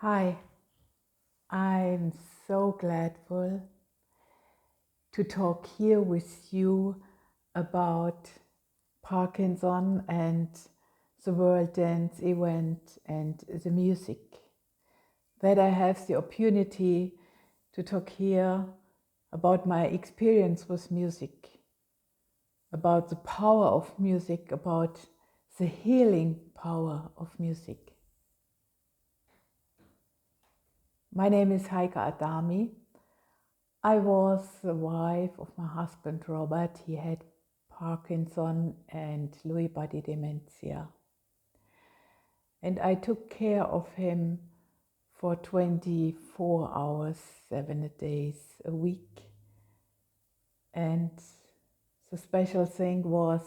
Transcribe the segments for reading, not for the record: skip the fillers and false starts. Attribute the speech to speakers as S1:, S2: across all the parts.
S1: Hi, I'm so grateful to talk here with you about Parkinson and the Worlddanceevent and the music. That I have the opportunity to talk here about my experience with music, about the power of music, about the healing power of music. My name is Heike Adami. I was the wife of my husband Robert. He had Parkinson and Lewy body dementia. And I took care of him for 24 hours, 7 days a week. And the special thing was,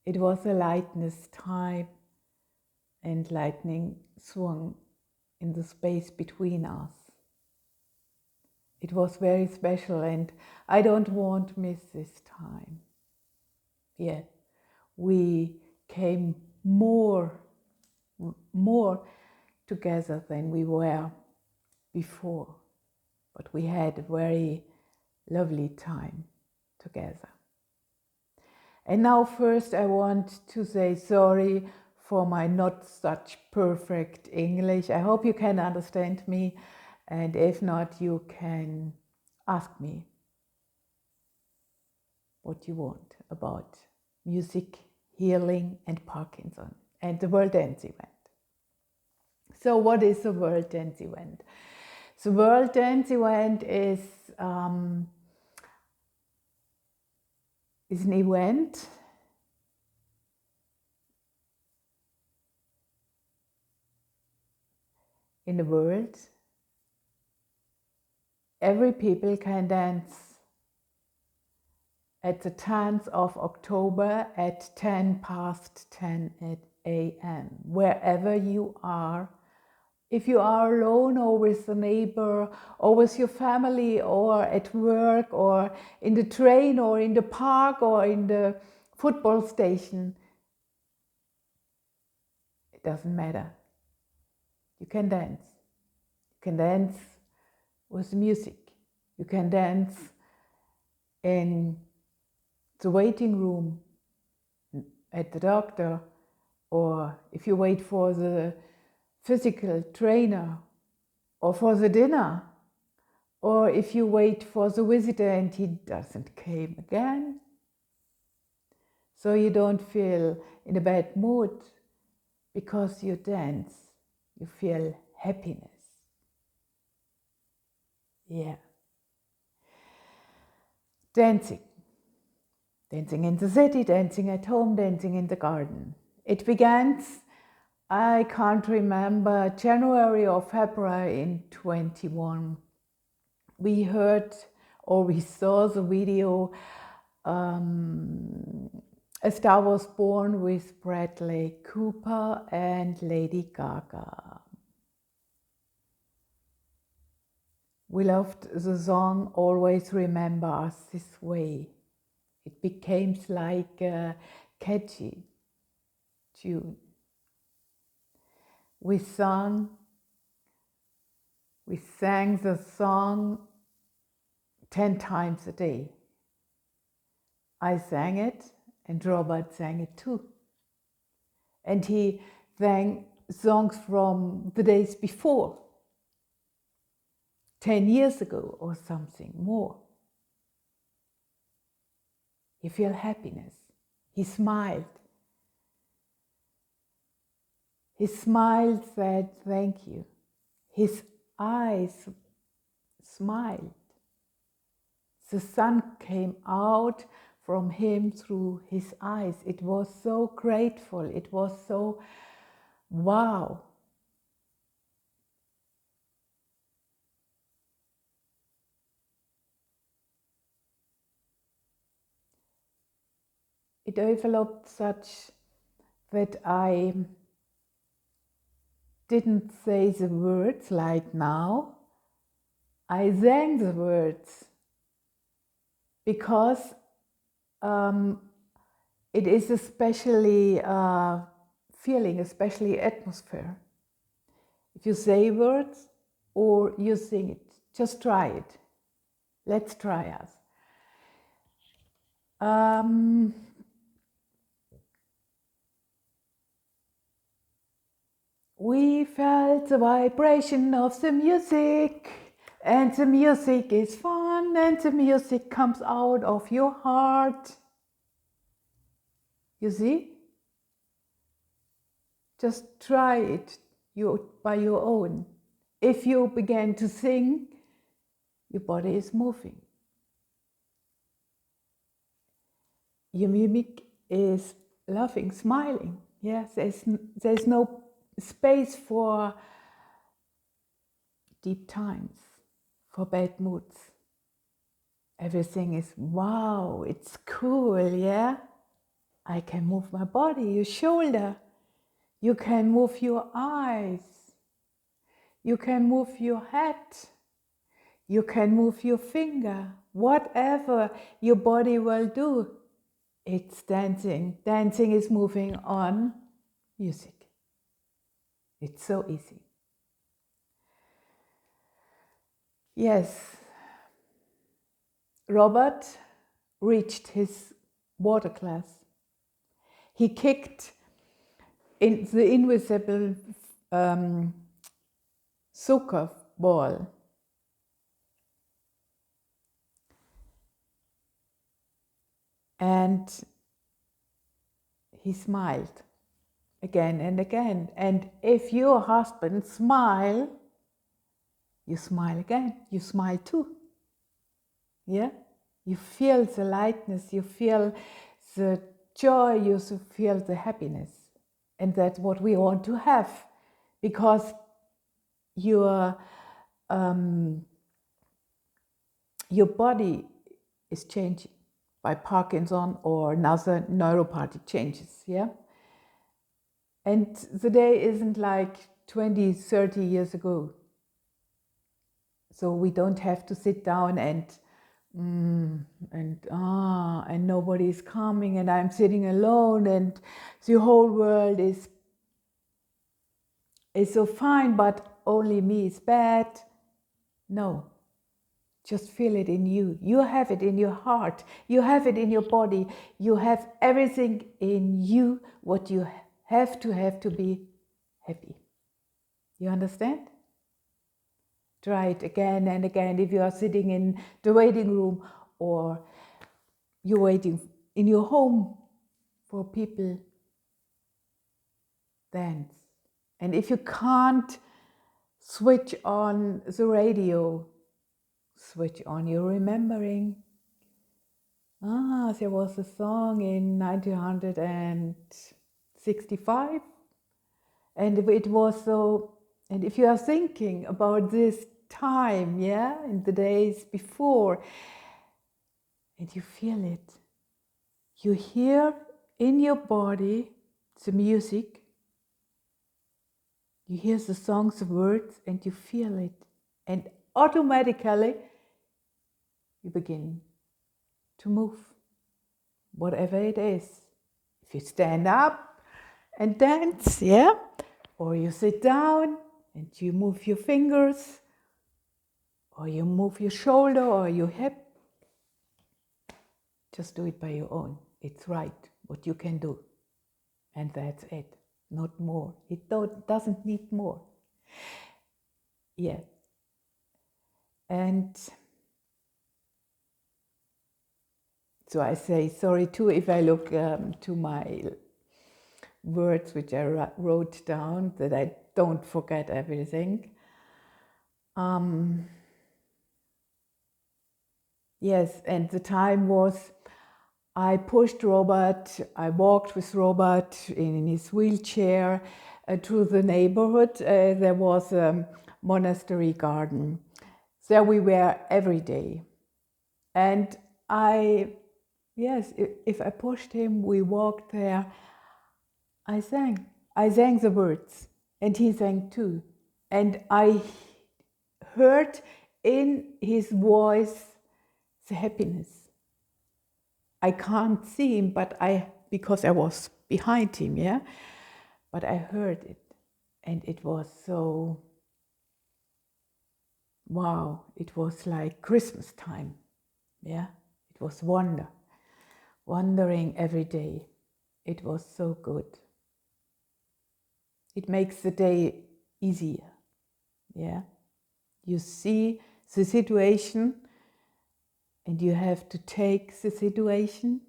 S1: it was a lightness time and lightning swung in the space between us. It was very special and I don't want to miss this time. Yeah, we came more together than we were before, but we had a very lovely time together. And now first I want to say sorry for my not such perfect English. I hope you can understand me, and if not, you can ask me what you want about music, healing and Parkinson and the Worlddanceevent. So what is the Worlddanceevent? The Worlddanceevent is an event in the world. Every people can dance at the 10th of October at 10 past 10 a.m. wherever you are. If you are alone or with a neighbor or with your family or at work or in the train or in the park or in the football station, it doesn't matter. You can dance. You can dance with music. You can dance in the waiting room at the doctor, or if you wait for the physical trainer, or for the dinner, or if you wait for the visitor and he doesn't come again. So you don't feel in a bad mood because you dance, you feel happiness. Yeah. Dancing. Dancing in the city, dancing at home, dancing in the garden. It began, I can't remember, January or February in 21. We heard or we saw the video A Star Was Born with Bradley Cooper and Lady Gaga. We loved the song Always Remember Us This Way. It became like a catchy tune. We sang the song 10 times a day. I sang it and Robert sang it too. And he sang songs from the days before, 10 years ago or something more. You feel happiness. He smiled. He smiled, said thank you. His eyes smiled. The sun came out from him through his eyes. It was so grateful. It was so wow. It developed such that I didn't say the words like now. I sang the words because it is especially feeling, especially atmosphere. if you say words or you sing it. Just try it. Let's try us. We felt the vibration of the music, and the music is fun, and the music comes out of your heart. You see? Just try it by your own. If you begin to sing, your body is moving. Your mimic is laughing, smiling. Yes, there's no space for deep times, for bad moods. Everything is, wow, it's cool, yeah? I can move my body, your shoulder. You can move your eyes. You can move your head. You can move your finger. Whatever your body will do, it's dancing. Dancing is moving on music. It's so easy. Yes, Robert reached his water glass. He kicked in the invisible soccer ball. And he smiled again and again. And if your husband smile, you smile again. You smile too. Yeah? You feel the lightness, you feel the joy, you feel the happiness. And that's what we want to have. Because your body is changing by Parkinson or other neuropathic changes, yeah? And the day isn't like 20, 30 years ago. So we don't have to sit down and nobody is coming and I'm sitting alone and the whole world is so fine, but only me is bad. No. Just feel it in you. You have it in your heart. You have it in your body. You have everything in you what you have to be happy. You understand? Try it again and again. If you are sitting in the waiting room or you're waiting in your home for people, dance. And if you can't switch on the radio, switch on your remembering. There was a song in 1965 and it was so, and if you are thinking about this time, yeah, in the days before, and you feel it, you hear in your body the music, you hear the songs, the words, and you feel it, and automatically you begin to move, whatever it is. If you stand up and dance, yeah, or you sit down and you move your fingers, or you move your shoulder or your hip, just do it by your own. It's right, what you can do. And that's it, not more. It doesn't need more. Yeah. And so I say sorry too if I look to my words which I wrote down, that I don't forget everything. Yes, and the time was, I pushed Robert, I walked with Robert in his wheelchair through the neighborhood. There was a monastery garden. There we were every day. And if I pushed him, we walked there, I sang the words, and he sang too. And I heard in his voice the happiness. I can't see him, because I was behind him, yeah? But I heard it, and it was so wow, it was like Christmas time. Yeah, it was wandering every day. It was so good. It makes the day easier. Yeah, you see the situation and you have to take the situation,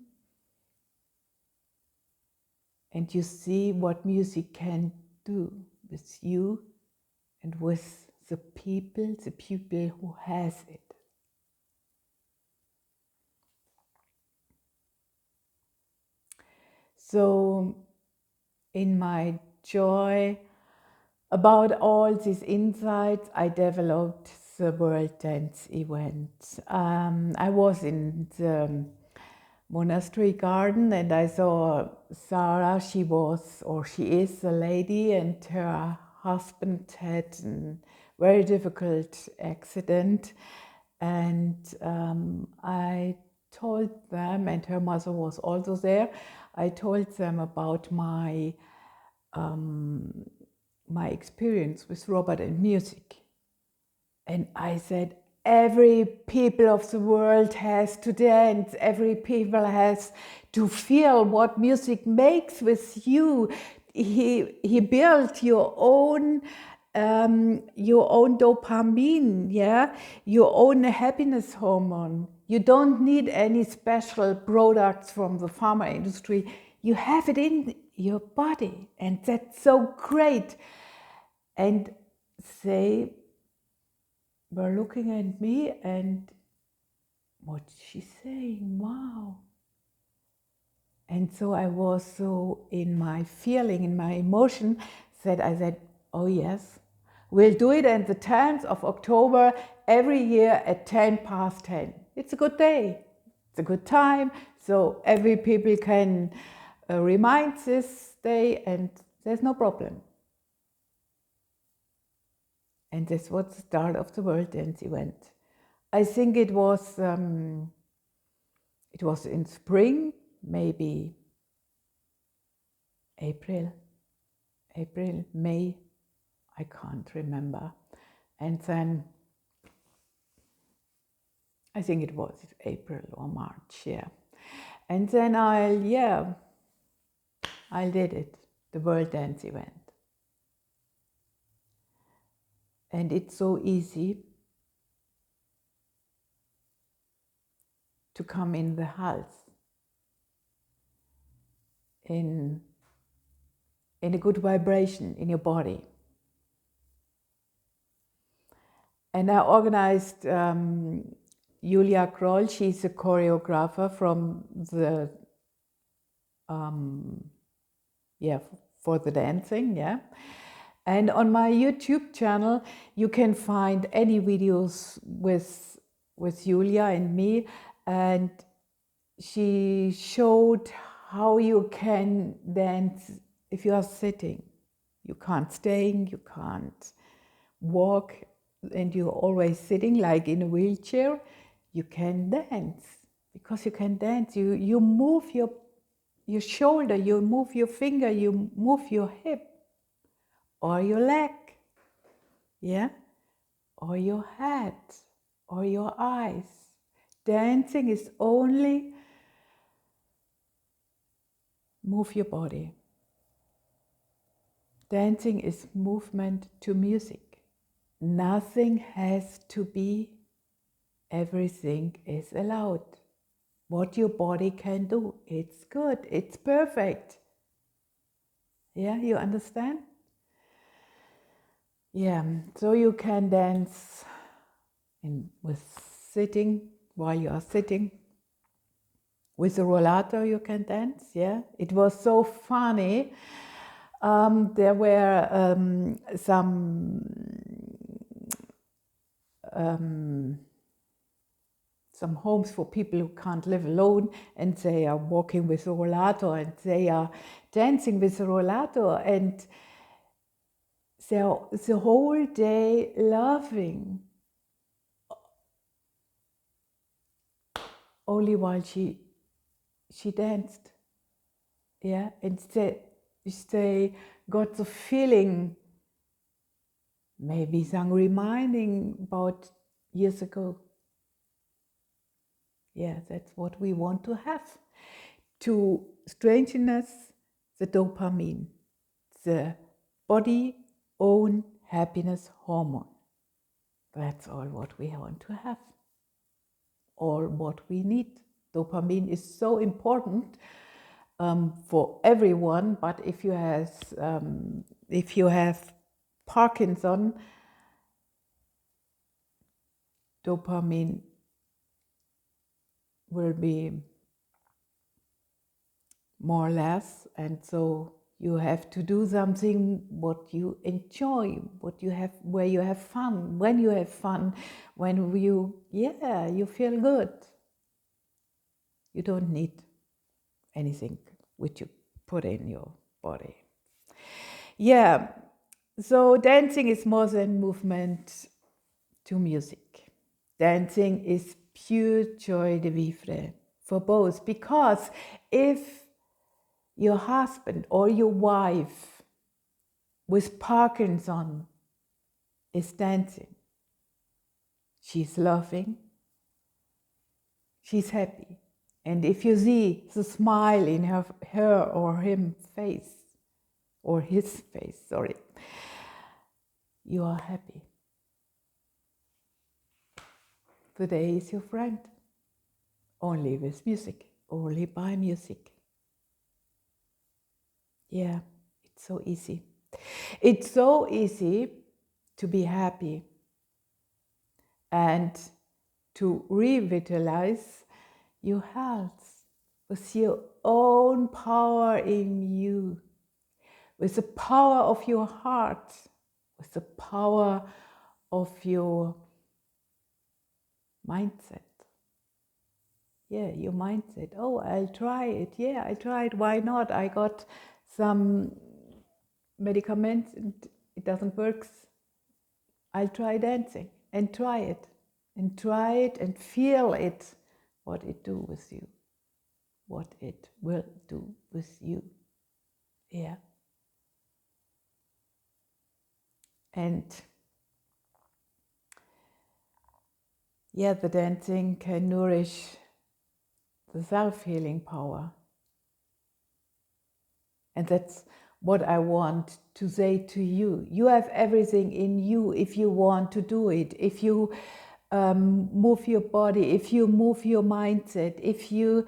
S1: and you see what music can do with you and with the people who has it. So in my joy about all these insights, I developed the Worlddanceevent. I was in the monastery garden and I saw Sarah. She is a lady, and her husband had a very difficult accident, and I told them, and her mother was also there, I told them about my experience with Robert and music. And I said, every people of the world has to dance, every people has to feel what music makes with you. He built your own dopamine, yeah, your own happiness hormone. You don't need any special products from the pharma industry. You have it in your body, and that's so great. And they were looking at me and, what's she saying? Wow. And so I was so in my feeling, in my emotion, that I said, oh yes, we'll do it on the 10th of October every year at 10:10. It's a good day. It's a good time. So every people can remind this day, and there's no problem. And this was the start of the Worlddanceevent. I think it was in spring, maybe April, May, I can't remember. And then I think it was April or March, yeah. And then I did it, the Worlddanceevent. And it's so easy to come in the health, in a good vibration in your body. And I organized Julia Kroll. She's a choreographer from the for the dancing, yeah. And on my YouTube channel, you can find any videos with Julia and me, and she showed how you can dance if you are sitting. You can't stand, you can't walk, and you're always sitting like in a wheelchair. You can dance, because you can dance. You move your shoulder, you move your finger, you move your hip, or your leg, yeah, or your head, or your eyes. Dancing is only move your body. Dancing is movement to music. Nothing has to be, everything is allowed. What your body can do, it's good, it's perfect. Yeah, you understand? Yeah, so you can dance with sitting, while you are sitting. With a rollator you can dance, yeah. It was so funny. There were some homes for people who can't live alone, and they are walking with a rollator, and they are dancing with a rollator, and they're the whole day laughing, only while she danced, yeah. And they got the feeling maybe some reminding about years ago. Yeah, that's what we want to have. To strengthen us, the dopamine, the body own happiness hormone. That's all what we want to have. All what we need. Dopamine is so important for everyone, but if you have Parkinson, dopamine will be more or less, and so you have to do something what you enjoy, where you have fun, when you have fun, when you feel good. You don't need anything which you put in your body. Yeah, so dancing is more than movement to music. Dancing is pure joie de vivre for both, because if your husband or your wife with Parkinson is dancing, she's laughing, she's happy. And if you see the smile in her or him face, or his face, sorry, you are happy. The day is your friend. Only with music, only by music. Yeah, it's so easy. It's so easy to be happy and to revitalize your health with your own power in you, with the power of your heart, with the power of your mindset. Yeah, your mindset. Oh, I'll try it. Yeah, I tried. Why not? I got some medicaments and it doesn't work. I'll try dancing and try it and feel it, what it do with you, what it will do with you. Yeah. And yeah, the dancing can nourish the self-healing power. And that's what I want to say to you. You have everything in you if you want to do it. If you move your body, if you move your mindset, if you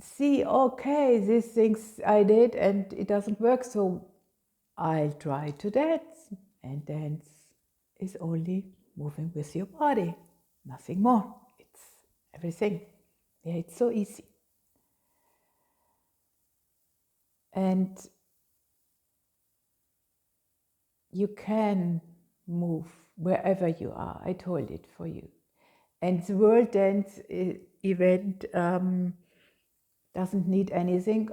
S1: see, okay, these things I did and it doesn't work, so I'll try to dance. And dance is only moving with your body, nothing more. It's everything. Yeah, it's so easy. And you can move wherever you are. I told it for you. And the World Dance Event doesn't need anything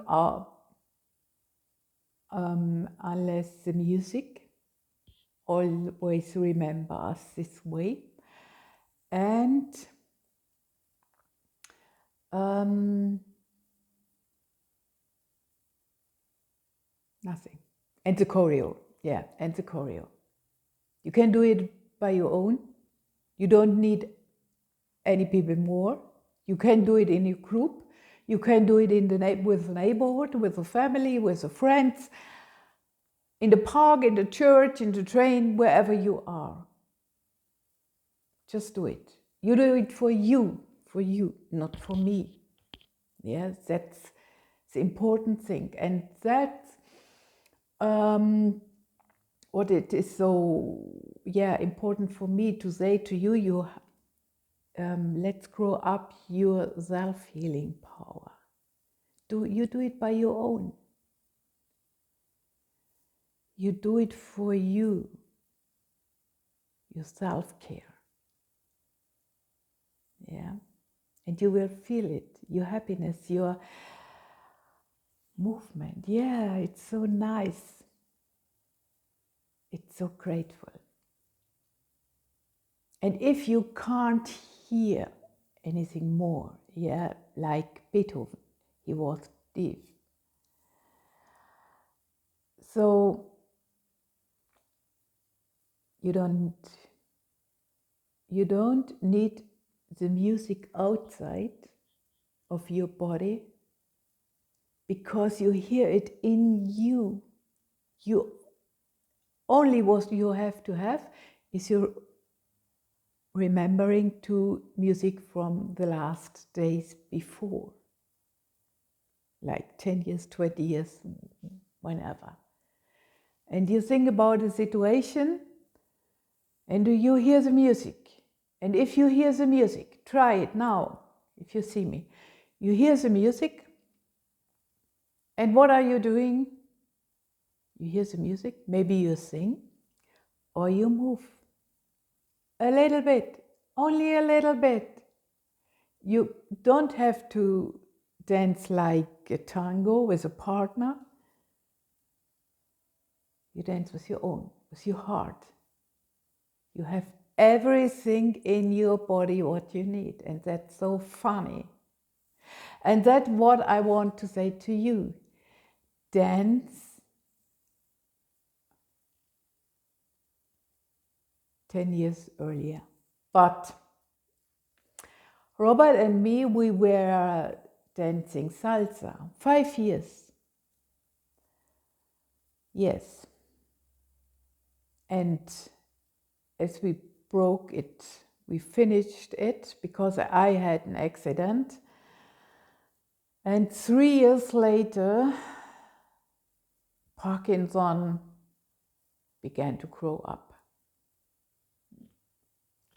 S1: unless the music. Always remember us this way. And nothing. And the choreo. Yeah, and the choreo. You can do it by your own. You don't need any people more. You can do it in your group. You can do it in with the neighborhood, with the family, with the friends, in the park, in the church, in the train, wherever you are. Just do it. You do it for you, not for me. Yes, that's the important thing. And that's what it is so important for me to say to you, let's grow up your self-healing power. You do it by your own. You do it for you, your self-care. Yeah, and you will feel it, your happiness, your movement. Yeah, it's so nice. It's so grateful. And if you can't hear anything more, like Beethoven, he was deaf. So you don't need the music outside of your body, because you hear it in you. Only what you have to have is your remembering to music from the last days before, like 10 years, 20 years, whenever. And you think about the situation, and do you hear the music? And if you hear the music, try it now, if you see me. You hear the music, and what are you doing? You hear the music, maybe you sing, or you move. A little bit, only a little bit. You don't have to dance like a tango with a partner. You dance with your own, with your heart. You have everything in your body what you need, and that's so funny. And that's what I want to say to you. Dance 10 years earlier. But Robert and me, we were dancing salsa 5 years. Yes. And as we broke it, we finished it because I had an accident. And 3 years later, Parkinson began to grow up.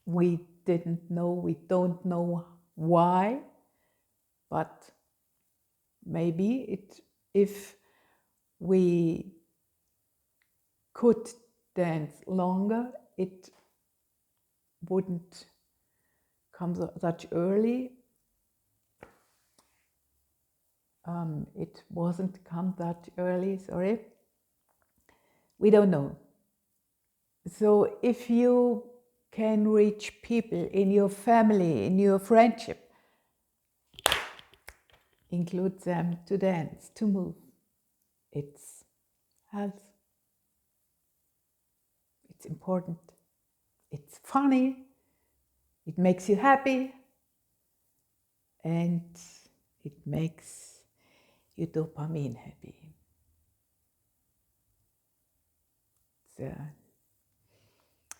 S1: We don't know why, but maybe if we could dance longer, it wouldn't come such early. It wasn't come that early, sorry. We don't know. So if you can reach people in your family, in your friendship, include them to dance, to move. It's health. It's important. It's funny. It makes you happy. And it makes your dopamine happy. The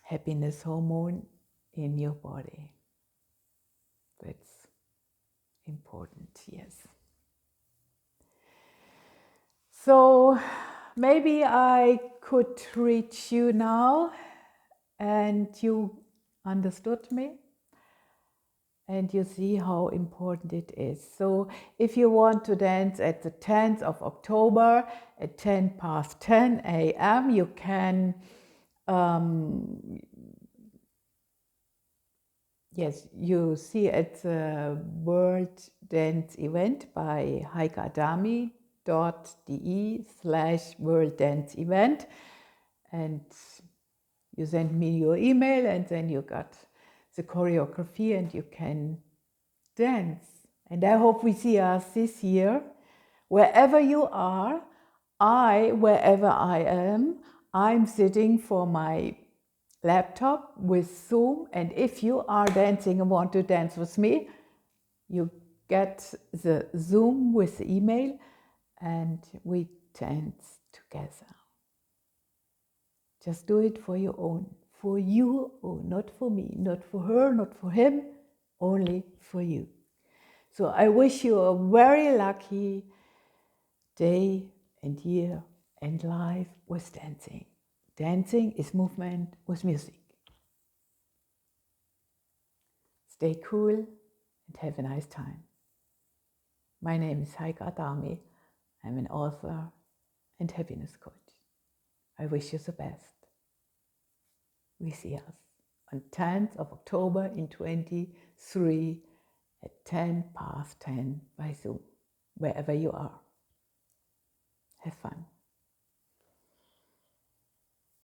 S1: happiness hormone in your body. That's important, yes. So maybe I could reach you now and you understood me and you see how important it is. So if you want to dance at the 10th of October at 10:10 a.m., you can yes, you see at the Worlddanceevent by heikeadami.de/Worlddanceevent, and you send me your email and then you got the choreography and you can dance. And I hope we see us this year, wherever you are. Wherever I am, I'm sitting for my laptop with Zoom, and if you are dancing and want to dance with me, you get the Zoom with the email and we dance together. Just do it for your own, for you, not for me, not for her, not for him, only for you. So I wish you a very lucky day and year and life with dancing. Dancing is movement with music. Stay cool and have a nice time. My name is Heike Adami. I'm an author and happiness coach. I wish you the best. We see us on 10th of October in 23 at 10:10 by Zoom, wherever you are. Have fun.